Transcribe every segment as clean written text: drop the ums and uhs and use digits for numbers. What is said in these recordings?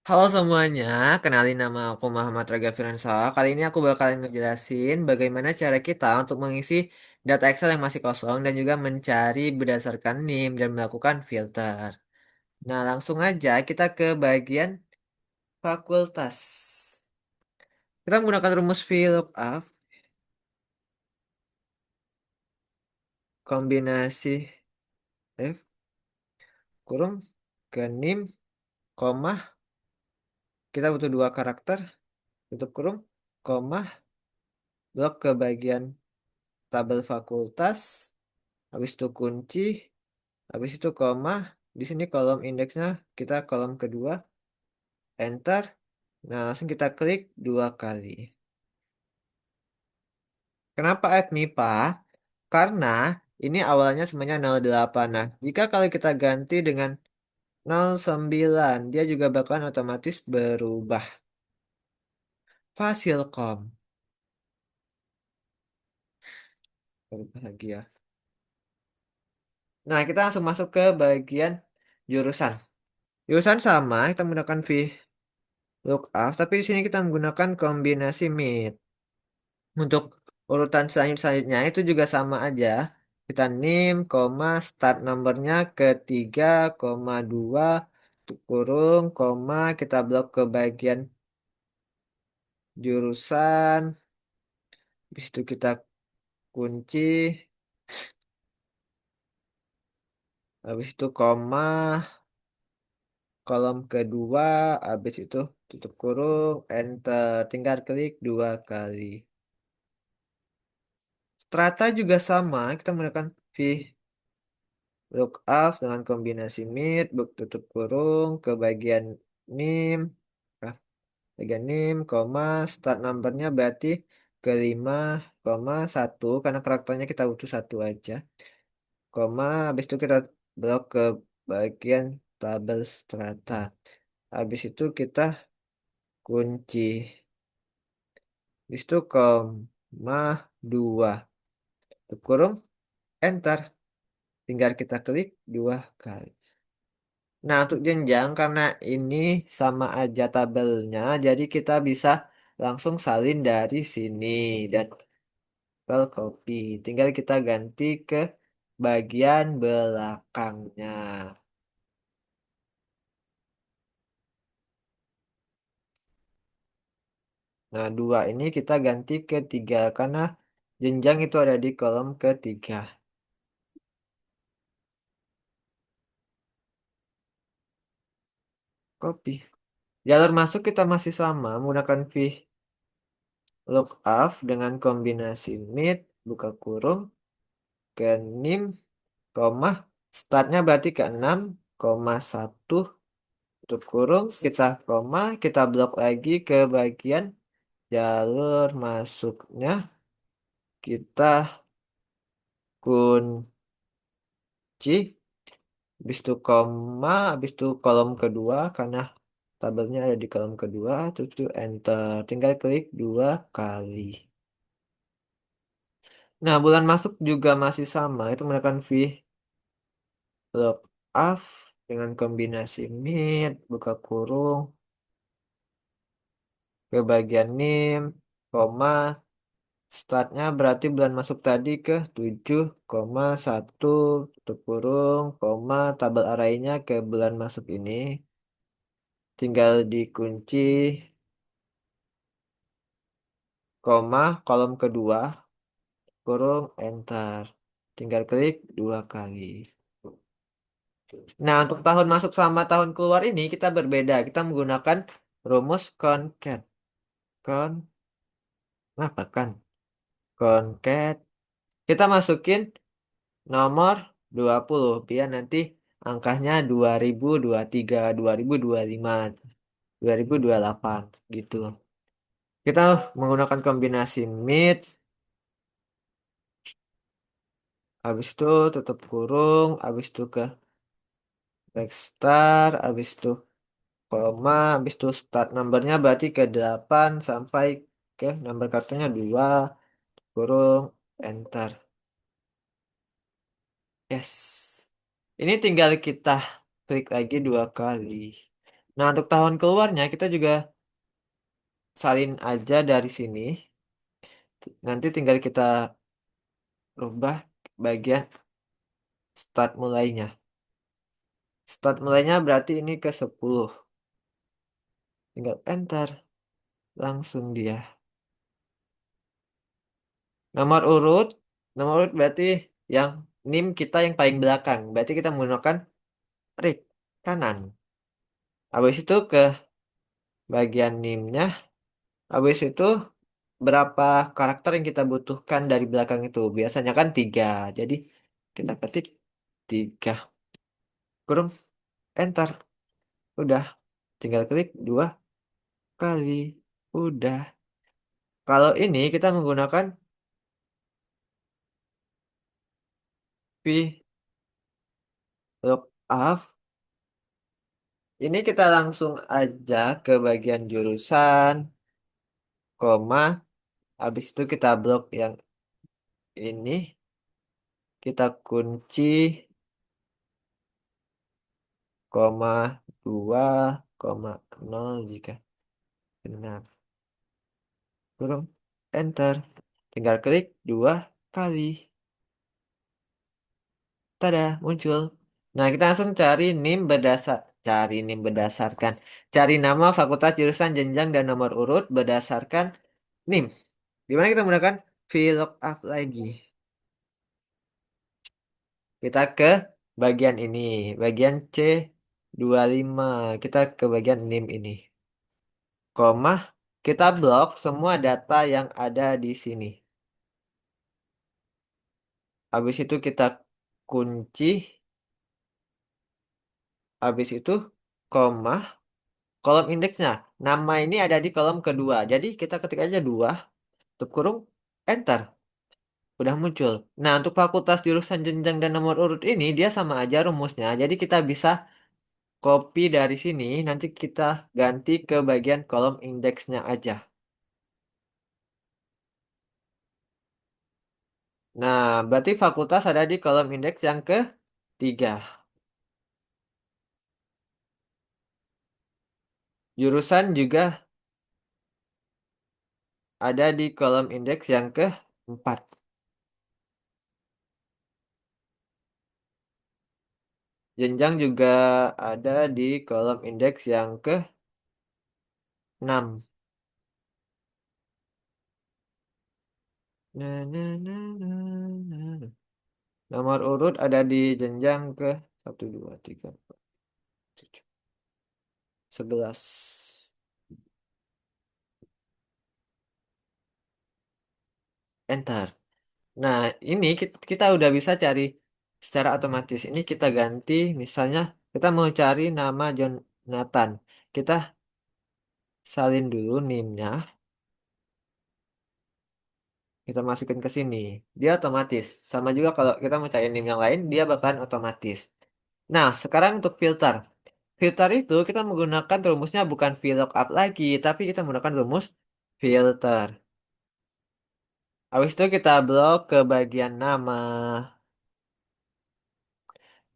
Halo semuanya, kenalin nama aku Muhammad Raga Firansa. Kali ini aku bakalan ngejelasin bagaimana cara kita untuk mengisi data Excel yang masih kosong dan juga mencari berdasarkan NIM dan melakukan filter. Nah, langsung aja kita ke bagian fakultas. Kita menggunakan rumus VLOOKUP, kombinasi F kurung ke NIM, koma, kita butuh dua karakter, tutup kurung, koma, blok ke bagian tabel fakultas, habis itu kunci. Habis itu koma, di sini kolom indeksnya kita kolom kedua, enter. Nah, langsung kita klik dua kali. Kenapa FMIPA? Karena ini awalnya semuanya 08. Nah, jika kalau kita ganti dengan 09, dia juga bakalan otomatis berubah. Fasilkom. Berubah lagi ya. Nah, kita langsung masuk ke bagian jurusan. Jurusan sama, kita menggunakan VLOOKUP, tapi di sini kita menggunakan kombinasi MIT. Untuk urutan selanjutnya itu juga sama aja. Kita NIM, koma, start numbernya ketiga, koma, dua, kurung, koma, kita blok ke bagian jurusan. Habis itu kita kunci, habis itu koma, kolom kedua, habis itu tutup kurung, enter. Tinggal klik dua kali. Strata juga sama, kita menggunakan lookup dengan kombinasi mid, tutup kurung, ke bagian nim, ah, bagian nim, koma, start numbernya berarti kelima, koma, satu, karena karakternya kita butuh satu aja, koma, habis itu kita blok ke bagian tabel strata, habis itu kita kunci, habis itu koma, dua, tutup kurung, enter, tinggal kita klik dua kali. Nah, untuk jenjang karena ini sama aja tabelnya, jadi kita bisa langsung salin dari sini dan tabel copy. Tinggal kita ganti ke bagian belakangnya. Nah, dua ini kita ganti ke tiga karena jenjang itu ada di kolom ketiga. Copy. Jalur masuk kita masih sama menggunakan lookup dengan kombinasi mid, buka kurung, ke nim, koma, startnya berarti ke 6, koma 1, tutup kurung, kita koma, kita blok lagi ke bagian jalur masuknya, kita kunci, habis itu koma, habis itu kolom kedua, karena tabelnya ada di kolom kedua, terus itu enter, tinggal klik dua kali. Nah, bulan masuk juga masih sama, itu menggunakan lookup dengan kombinasi mid, buka kurung, ke bagian NIM, koma, startnya berarti bulan masuk tadi ke 7,1, tutup kurung, koma, tabel arraynya ke bulan masuk ini, tinggal dikunci, koma, kolom kedua, kurung, enter. Tinggal klik dua kali. Nah, untuk tahun masuk sama tahun keluar ini kita berbeda. Kita menggunakan rumus concat. Con, apa kan? Concat. Kita masukin nomor 20 biar nanti angkanya 2023, 2025, 2028 gitu. Kita menggunakan kombinasi mid, habis itu tutup kurung, habis itu ke backstar, habis itu koma, habis itu start numbernya berarti ke 8 sampai ke nomor kartunya 2, kurung, enter. Yes. Ini tinggal kita klik lagi dua kali. Nah, untuk tahun keluarnya kita juga salin aja dari sini. Nanti tinggal kita rubah bagian start mulainya. Start mulainya berarti ini ke 10. Tinggal enter. Langsung dia. Nomor urut. Nomor urut berarti yang NIM kita yang paling belakang. Berarti kita menggunakan read kanan. Habis itu ke bagian NIM-nya. Habis itu berapa karakter yang kita butuhkan dari belakang itu. Biasanya kan 3. Jadi kita ketik 3. Kurung enter. Udah. Tinggal klik 2 kali. Udah. Kalau ini kita menggunakan V lookup. Ini kita langsung aja ke bagian jurusan, koma. Habis itu kita blok yang ini. Kita kunci, koma 2, koma 0 jika benar. Kurung enter. Tinggal klik 2 kali. Tada, muncul. Nah, kita langsung cari NIM berdasarkan. Cari nama, fakultas, jurusan, jenjang, dan nomor urut berdasarkan NIM. Dimana kita menggunakan VLOOKUP lagi. Kita ke bagian ini. Bagian C25. Kita ke bagian NIM ini. Koma. Kita blok semua data yang ada di sini. Habis itu kita kunci. Habis itu koma. Kolom indeksnya. Nama ini ada di kolom kedua. Jadi kita ketik aja 2. Tutup kurung. Enter. Udah muncul. Nah, untuk fakultas jurusan jenjang dan nomor urut ini dia sama aja rumusnya. Jadi kita bisa copy dari sini. Nanti kita ganti ke bagian kolom indeksnya aja. Nah, berarti fakultas ada di kolom indeks yang ketiga. Jurusan juga ada di kolom indeks yang keempat. Jenjang juga ada di kolom indeks yang ke-6. Nah, nah, nah, nah, nah. Nomor urut ada di jenjang ke 1, 2, 3, 4, 5, 6, 7, 11. Enter. Nah, ini kita udah bisa cari secara otomatis. Ini kita ganti, misalnya kita mau cari nama Jonathan. Kita salin dulu NIM-nya, kita masukin ke sini. Dia otomatis. Sama juga kalau kita mau cari NIM yang lain, dia bakalan otomatis. Nah, sekarang untuk filter. Filter itu kita menggunakan rumusnya bukan VLOOKUP lagi, tapi kita menggunakan rumus filter. Habis itu kita blok ke bagian nama.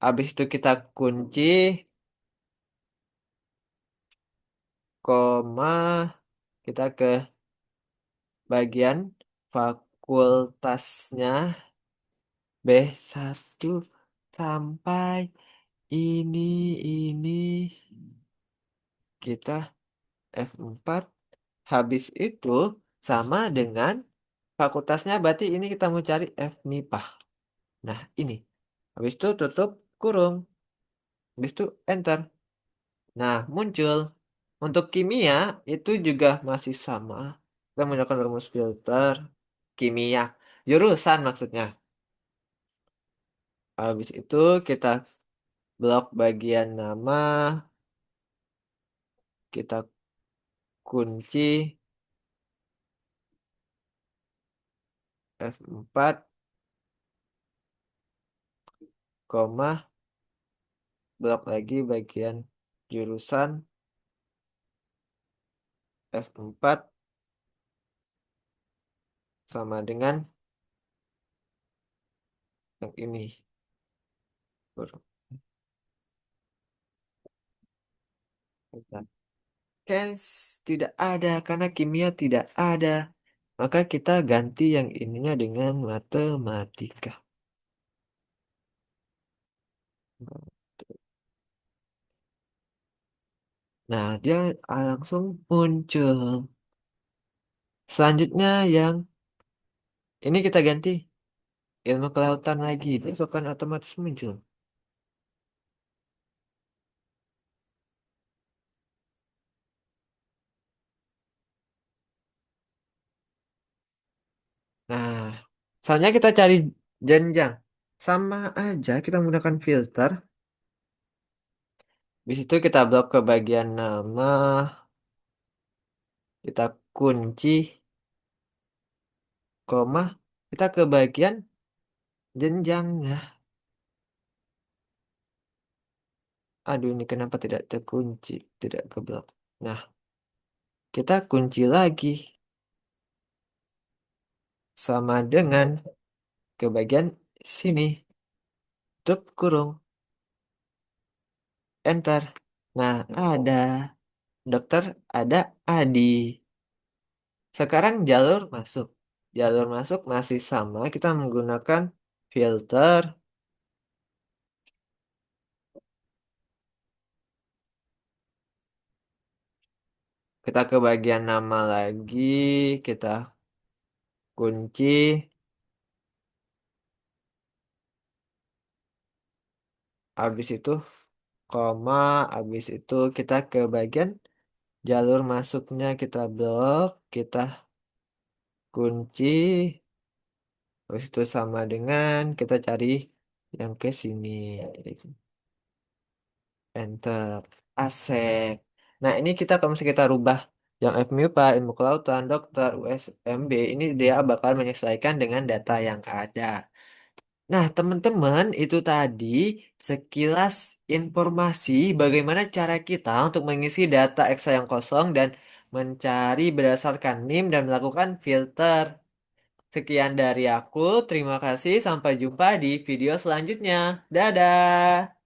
Habis itu kita kunci, koma, kita ke bagian fakultasnya B1 sampai ini kita F4. Habis itu sama dengan fakultasnya, berarti ini kita mau cari FMIPA. Nah, ini. Habis itu tutup kurung. Habis itu enter. Nah, muncul. Untuk kimia itu juga masih sama. Kita menggunakan rumus filter kimia. Jurusan maksudnya. Habis itu kita blok bagian nama. Kita kunci F4, koma, blok lagi bagian jurusan F4 sama dengan yang ini. Bentar. Cash tidak ada karena kimia tidak ada. Maka kita ganti yang ininya dengan matematika. Nah, dia langsung muncul. Selanjutnya yang ini kita ganti ilmu kelautan lagi. Itu akan otomatis muncul. Nah, soalnya kita cari jenjang. Sama aja kita menggunakan filter. Di situ kita blok ke bagian nama, kita kunci, koma, kita ke bagian jenjangnya. Aduh, ini kenapa tidak terkunci, tidak keblok. Nah, kita kunci lagi sama dengan ke bagian sini. Tutup kurung, enter. Nah, ada dokter, ada Adi. Sekarang jalur masuk. Jalur masuk masih sama. Kita menggunakan filter. Kita ke bagian nama lagi. Kita kunci. Habis itu koma. Habis itu kita ke bagian jalur masuknya. Kita blok. Kita kunci. Habis itu sama dengan kita cari yang ke sini. Enter. Asek. Nah, ini kita kalau misalnya kita rubah yang FMIPA, ilmu kelautan, dokter, USMB, ini dia bakal menyesuaikan dengan data yang ada. Nah, teman-teman, itu tadi sekilas informasi bagaimana cara kita untuk mengisi data Excel yang kosong dan mencari berdasarkan NIM dan melakukan filter. Sekian dari aku, terima kasih, sampai jumpa di video selanjutnya. Dadah!